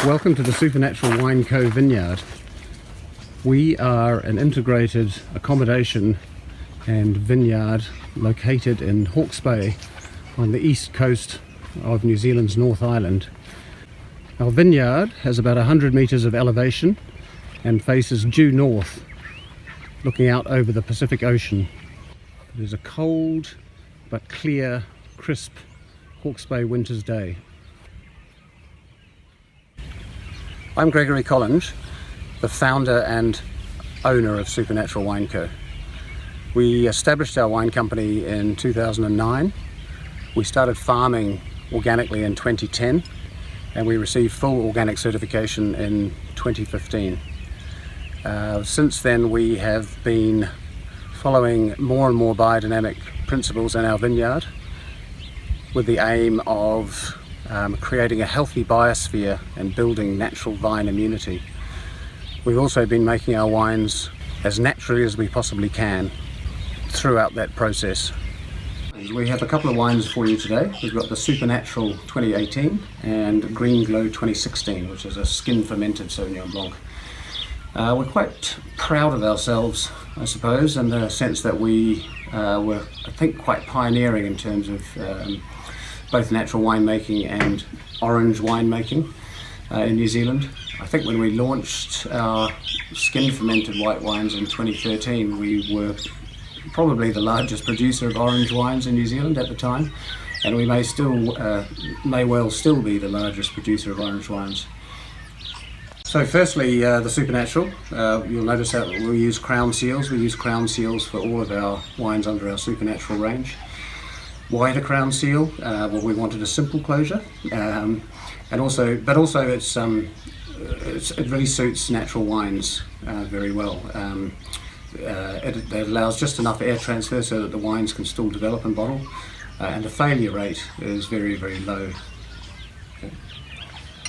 Welcome to the Supernatural Wine Co vineyard. We are an integrated accommodation and vineyard located in Hawke's Bay on the east coast of New Zealand's North Island. Our vineyard has about 100 metres of elevation and faces due north, looking out over the Pacific Ocean. It is a cold but clear, crisp Hawke's Bay winter's day. I'm Gregory Collins, the founder and owner of Supernatural Wine Co. We established our wine company in 2009. We started farming organically in 2010 and we received full organic certification in 2015. Since then we have been following more and more biodynamic principles in our vineyard with the aim of creating a healthy biosphere and building natural vine immunity. We've also been making our wines as naturally as we possibly can throughout that process. We have a couple of wines for you today. We've got the Supernatural 2018 and Green Glow 2016, which is a skin fermented Sauvignon Blanc. We're quite proud of ourselves, I suppose, in the sense that we were, I think, quite pioneering in terms of both natural winemaking and orange winemaking in New Zealand. I think when we launched our skin fermented white wines in 2013, we were probably the largest producer of orange wines in New Zealand at the time, and we may well still be the largest producer of orange wines. So firstly, the Supernatural, you'll notice that we use crown seals. We use crown seals for all of our wines under our Supernatural range. Why the crown seal? Well, we wanted a simple closure, and also it really suits natural wines very well. It allows just enough air transfer so that the wines can still develop and bottle, and the failure rate is very, very low.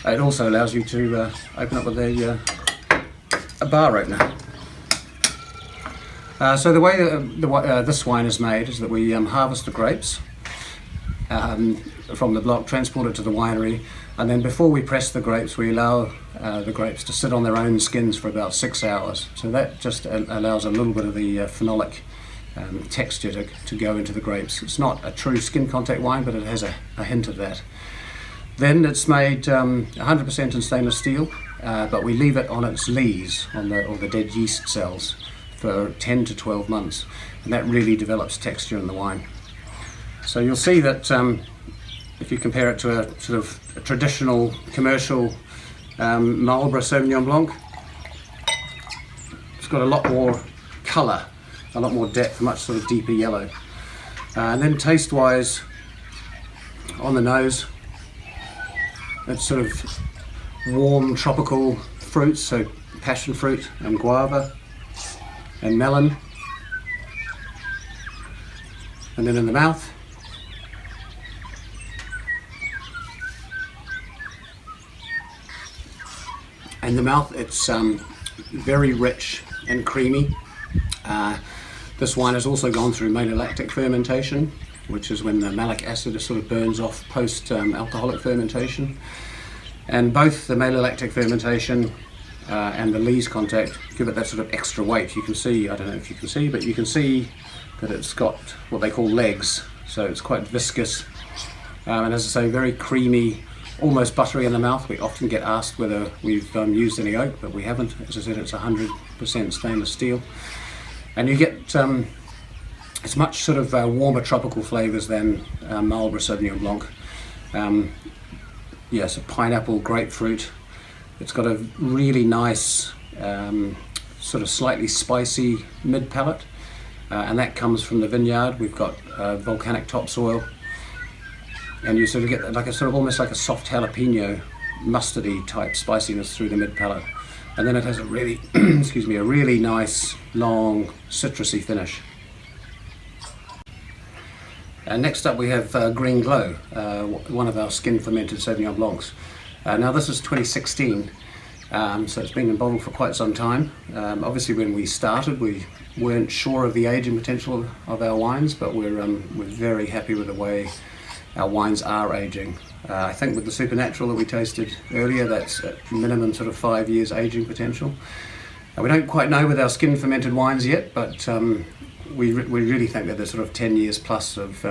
It also allows you to open up with a bar opener. So the way this wine is made is that we harvest the grapes from the block, transport it to the winery, and then before we press the grapes, we allow the grapes to sit on their own skins for about 6 hours. So that just allows a little bit of the phenolic texture to go into the grapes. It's not a true skin contact wine, but it has a hint of that. Then it's made 100% in stainless steel, but we leave it on its lees, or the dead yeast cells, for 10 to 12 months, and that really develops texture in the wine. So you'll see that if you compare it to a sort of a traditional commercial Marlborough Sauvignon Blanc, it's got a lot more colour, a lot more depth, much sort of deeper yellow. And then taste-wise, on the nose, it's sort of warm tropical fruits, so passion fruit and guava and melon. And then in the mouth, it's very rich and creamy. This wine has also gone through Monolactic Fermentation, which is when the malic acid sort of burns off post alcoholic fermentation. And both the Monolactic Fermentation and the lees contact give it that sort of extra weight. You can see, I don't know if you can see, but you can see that it's got what they call legs, so it's quite viscous, and as I say, very creamy, almost buttery in the mouth. We often get asked whether we've used any oak, but we haven't. As I said, it's 100% stainless steel, and you get it's much sort of warmer tropical flavours than Marlborough Sauvignon Blanc. Yes, a pineapple, grapefruit. It's got a really nice sort of slightly spicy mid palate. And that comes from the vineyard. We've got volcanic topsoil, and you sort of get like a sort of almost like a soft jalapeno, mustardy type spiciness through the mid palate, and then it has a really, excuse me, a really nice long citrusy finish. And next up we have Green Glow, one of our skin fermented Sauvignon Blancs. Now this is 2016. So it's been in bottle for quite some time. Obviously when we started we weren't sure of the age and potential of our wines, but we're very happy with the way our wines are aging. I think with the Supernatural that we tasted earlier, that's at minimum sort of 5 years aging potential. We don't quite know with our skin fermented wines yet, but we really think that there's sort of 10 years plus of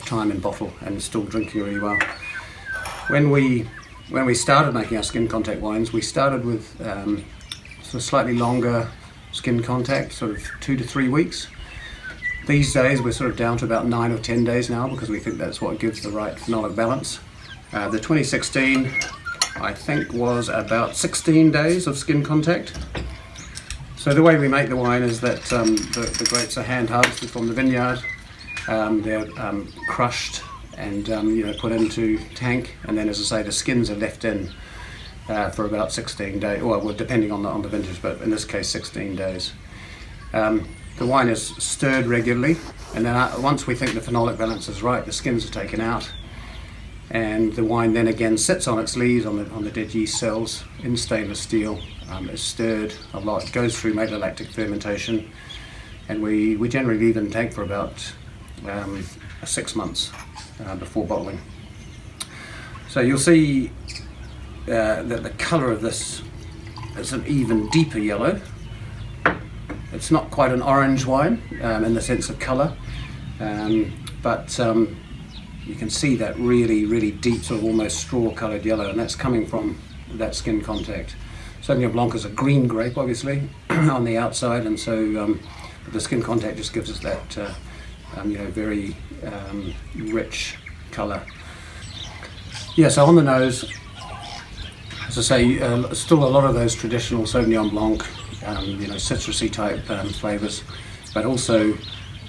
time in bottle and still drinking really well. When we started making our skin contact wines, we started with sort of slightly longer skin contact, sort of 2 to 3 weeks. These days we're sort of down to about 9 or 10 days now, because we think that's what gives the right phenolic balance. The 2016, I think, was about 16 days of skin contact. So the way we make the wine is that the grapes are hand harvested from the vineyard. They're crushed and put into tank, and then, as I say, the skins are left in for about 16 days, well, depending on the vintage, but in this case 16 days. The wine is stirred regularly, and then once we think the phenolic balance is right, the skins are taken out, and the wine then again sits on its lees on the dead yeast cells in stainless steel. Is stirred a lot, goes through Monolactic fermentation, and we generally leave it in tank for about 6 months before bottling. So you'll see that the colour of this is an even deeper yellow. It's not quite an orange wine in the sense of colour, but you can see that really deep, sort of almost straw-coloured yellow, and that's coming from that skin contact. Sauvignon Blanc is a green grape, obviously, on the outside, and so the skin contact just gives us that very rich colour. Yeah, so on the nose, as I say, still a lot of those traditional Sauvignon Blanc, citrusy type flavours, but also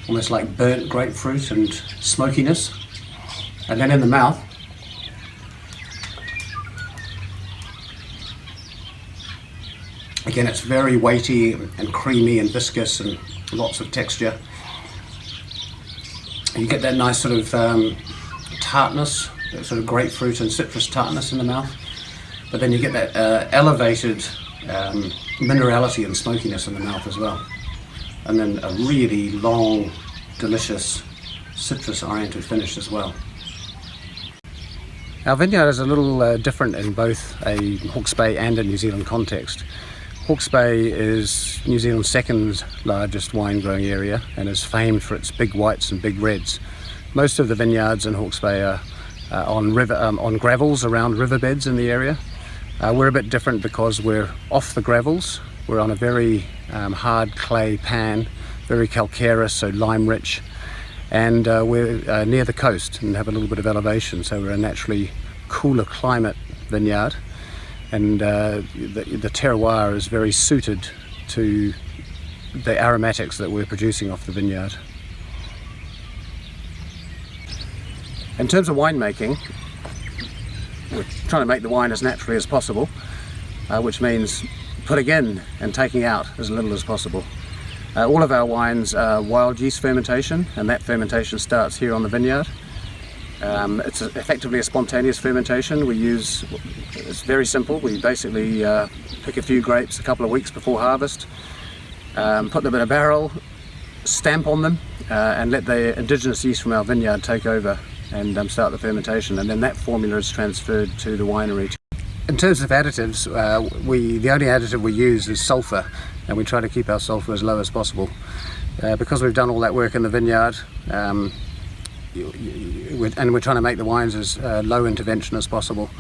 almost like burnt grapefruit and smokiness. And then in the mouth, again, it's very weighty and creamy and viscous and lots of texture. You get that nice sort of tartness, that sort of grapefruit and citrus tartness in the mouth, but then you get that elevated minerality and smokiness in the mouth as well, and then a really long, delicious citrus-oriented finish as well. Our vineyard is a little different in both a Hawke's Bay and a New Zealand context. Hawke's Bay is New Zealand's second largest wine growing area and is famed for its big whites and big reds. Most of the vineyards in Hawke's Bay are on gravels around riverbeds in the area. We're a bit different because we're off the gravels. We're on a very hard clay pan, very calcareous, so lime rich, and we're near the coast and have a little bit of elevation, so we're a naturally cooler climate vineyard, and the terroir is very suited to the aromatics that we're producing off the vineyard. In terms of winemaking, we're trying to make the wine as naturally as possible, which means putting in and taking out as little as possible. All of our wines are wild yeast fermentation, and that fermentation starts here on the vineyard. It's effectively a spontaneous fermentation. It's very simple. We basically pick a few grapes a couple of weeks before harvest, put them in a barrel, stamp on them, and let the indigenous yeast from our vineyard take over and start the fermentation, and then that formula is transferred to the winery. In terms of additives, the only additive we use is sulphur, and we try to keep our sulphur as low as possible. Because we've done all that work in the vineyard, and we're trying to make the wines as low intervention as possible,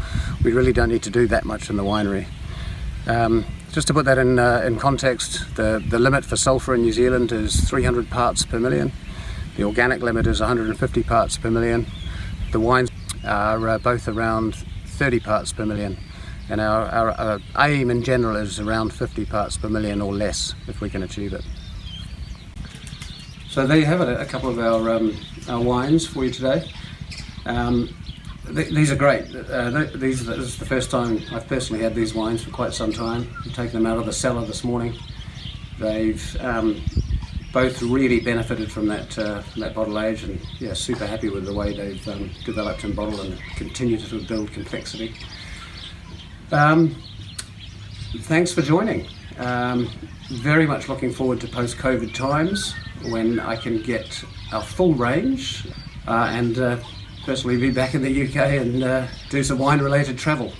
we really don't need to do that much in the winery. Just to put that in context, the limit for sulphur in New Zealand is 300 parts per million. The organic limit is 150 parts per million. The wines are both around 30 parts per million, and our aim in general is around 50 parts per million or less, if we can achieve it. So there you have it, a couple of our wines for you today. These are great. This is the first time I've personally had these wines for quite some time. I've taken them out of the cellar this morning. They've both really benefited from that bottle age, and yeah, super happy with the way they've developed and bottled and continue to build complexity. Thanks for joining. Very much looking forward to post-COVID times when I can get our full range and personally be back in the UK and do some wine-related travel.